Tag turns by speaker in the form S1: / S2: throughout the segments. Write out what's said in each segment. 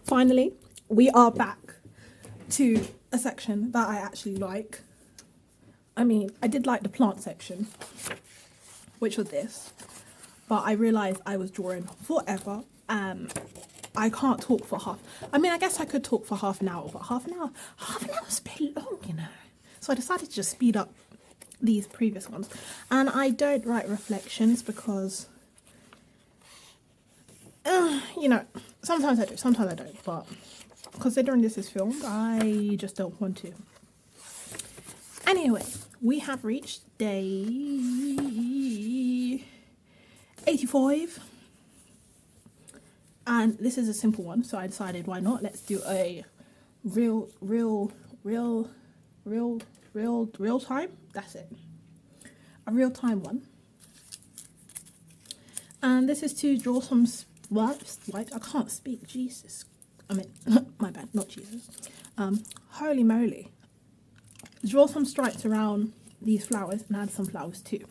S1: Finally, we are back to a section that I actually like. I mean, I did like the plant section, which was this, but I realised I was drawing forever and I can't talk for I guess I could talk for half an hour, but half an hour is a bit long, you know. So I decided to just speed up these previous ones. And I don't write reflections because, you know, sometimes I do, sometimes I don't, but considering this is filmed, I just don't want to. Anyway, we have reached day 85. And this is a simple one, so I decided why not? Let's do a real time. That's it. A real time one. And this is to draw some stripes. Like, I can't speak. Jesus. I mean, my bad, not Jesus. Holy moly. Draw some stripes around these flowers and add some flowers too.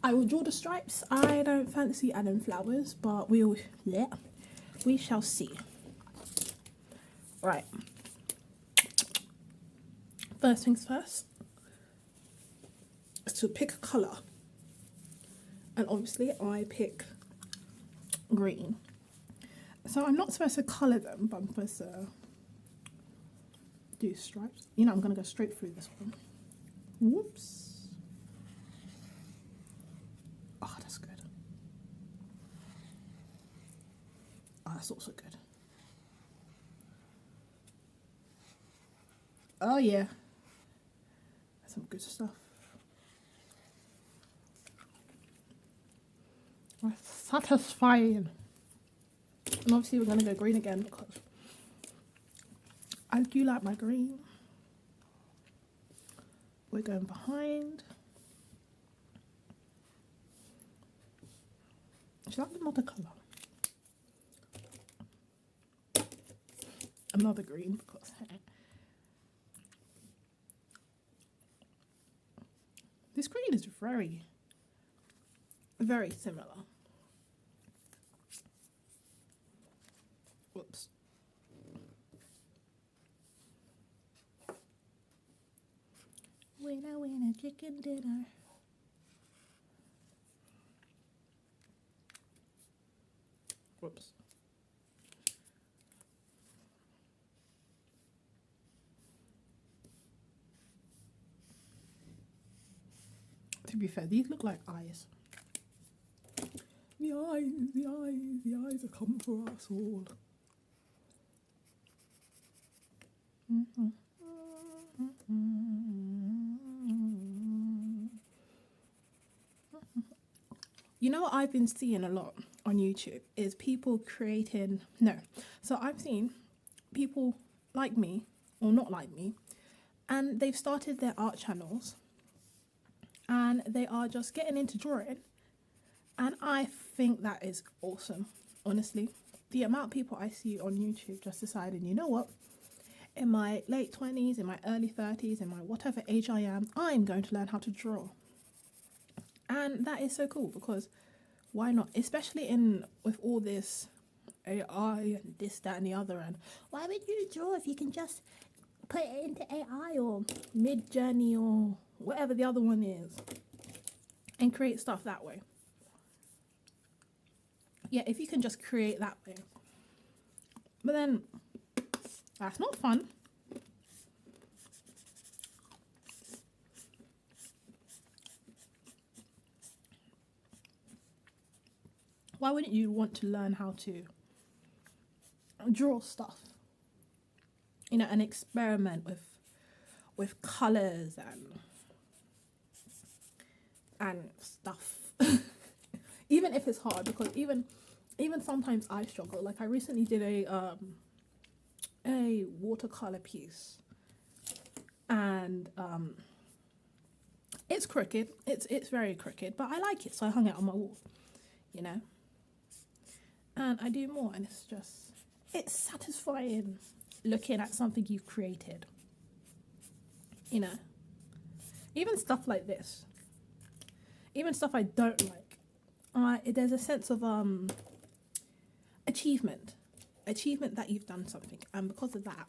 S1: I will draw the stripes. I don't fancy adding flowers, but we shall see. Right. First things first is to pick a colour. And obviously I pick green. So I'm not supposed to colour them, but I'm supposed to do stripes. You know, I'm going to go straight through this one. Whoops. Oh, that's good. Oh, that's also good. Oh, yeah. That's some good stuff. That's satisfying. And obviously we're going to go green again because I do like my green. We're going behind. Should I have another colour? Another green because this green is very, very similar. Whoops. Winner, chicken dinner. Whoops. To be fair, these look like eyes. The eyes are coming for us all. You know what I've been seeing a lot on YouTube is people creating, so I've seen people like me or not like me, and they've started their art channels and they are just getting into drawing, and I think that is awesome. Honestly, the amount of people I see on YouTube just deciding, you know what, in my late 20s, in my early 30s, in my whatever age I am, I'm going to learn how to draw. And that is so cool because why not? Especially with all this AI and this, that and the other, and why would you draw if you can just put it into AI or Mid-Journey or whatever the other one is and create stuff that way? Yeah, if you can just create that way. But then that's not fun. Why wouldn't you want to learn how to draw stuff? You know, and experiment with colours and stuff. Even if it's hard, because even sometimes I struggle. Like I recently did a watercolor piece, and it's crooked. It's very crooked, but I like it, so I hung it on my wall. You know, and I do more, and it's satisfying looking at something you've created. You know, even stuff like this, even stuff I don't like. There's a sense of achievement achievement that you've done something, and because of that,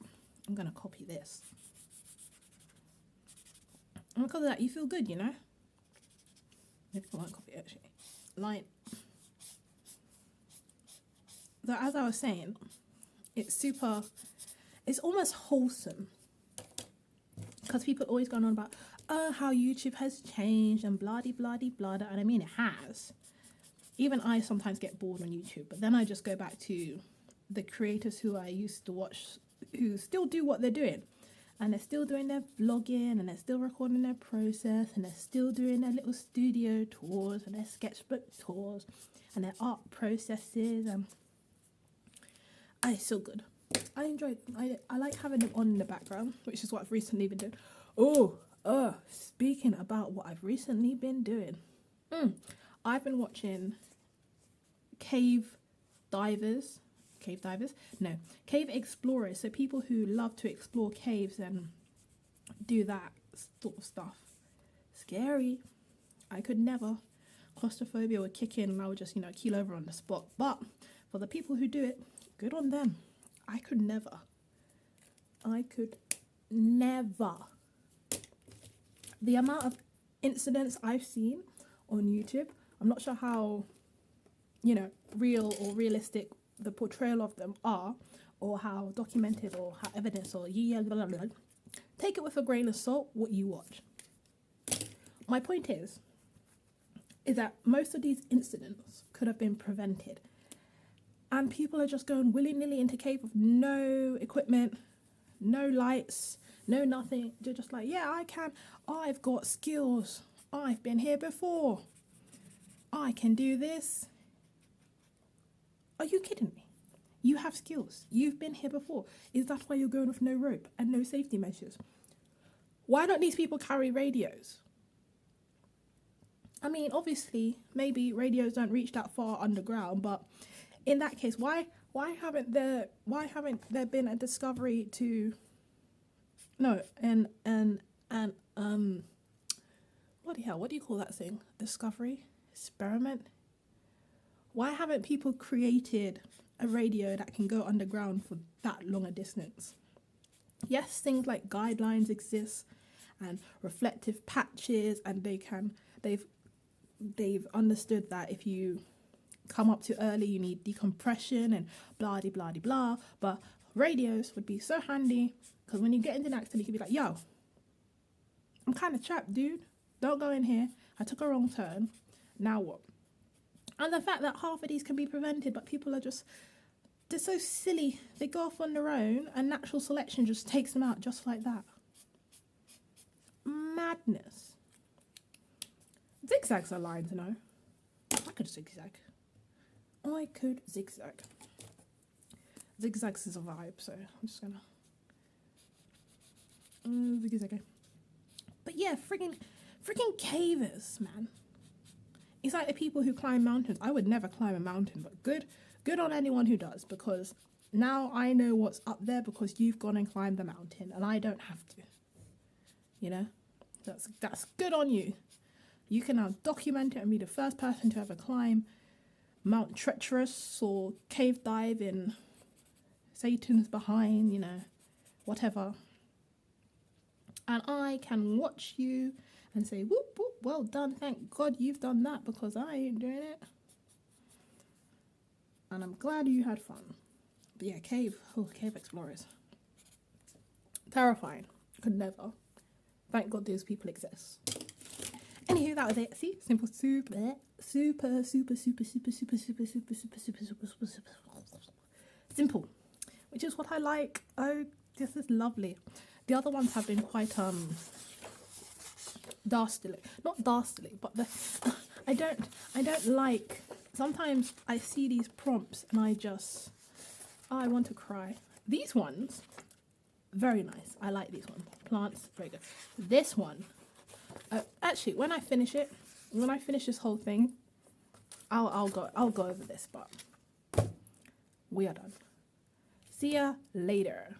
S1: I'm gonna copy this. And because of that, you feel good, you know. Maybe I won't copy it actually. Line. So as I was saying, it's almost wholesome, because people always going on about, oh, how YouTube has changed and blah de blah de blah, and I mean it has. Even I sometimes get bored on YouTube, but then I just go back to the creators who I used to watch, who still do what they're doing, and they're still doing their vlogging, and they're still recording their process, and they're still doing their little studio tours and their sketchbook tours and their art processes, and it's so good. I enjoy it. I like having them on in the background, which is what I've recently been doing. Speaking about what I've recently been doing, I've been watching cave explorers. So people who love to explore caves and do that sort of stuff. Scary. I could never. Claustrophobia would kick in and I would just, keel over on the spot. But for the people who do it, good on them. I could never. The amount of incidents I've seen on YouTube, I'm not sure how, real or realistic the portrayal of them are, or how documented or how evidence or blah, blah, blah. Take it with a grain of salt what you watch. My point is that most of these incidents could have been prevented. And people are just going willy-nilly into cave with no equipment, no lights, no nothing. They're just like, yeah, I can. I've got skills. I've been here before. I can do this. Are you kidding me? You have skills. You've been here before. Is that why you're going with no rope and no safety measures? Why don't these people carry radios? I mean, obviously, maybe radios don't reach that far underground, but in that case, why haven't there been a discovery to bloody hell, what do you call that thing? Discovery? Experiment? Why haven't people created a radio that can go underground for that long a distance? Yes, things like guidelines exist and reflective patches, and they've understood that if you come up too early, you need decompression and blah de blah de blah. But radios would be so handy, because when you get into an accident, you can be like, yo, I'm kind of trapped, dude. Don't go in here. I took a wrong turn. Now what? And the fact that half of these can be prevented, but people are they're so silly. They go off on their own and natural selection just takes them out just like that. Madness. Zigzags are lines, I could zigzag. Zigzags is a vibe, so I'm just gonna zigzag. But yeah, freaking cavers, man. It's like the people who climb mountains. I would never climb a mountain, but good on anyone who does, because now I know what's up there because you've gone and climbed the mountain and I don't have to. That's good on you. You can now document it and be the first person to ever climb Mount Treacherous or cave dive in Satan's behind, whatever. And I can watch you and say, whoop, whoop, well done, thank God you've done that, because I ain't doing it. And I'm glad you had fun. But yeah, cave explorers. Terrifying. Could never. Thank God those people exist. Anywho, that was it. See? Simple, super simple. Which is what I like. Oh, this is lovely. The other ones have been quite dastardly. Not dastardly, but I don't like, sometimes I see these prompts and I want to cry. These ones, very nice. I like these ones. Plants, very good. This one, actually, when I finish this whole thing, I'll go over this, but we are done. See ya later.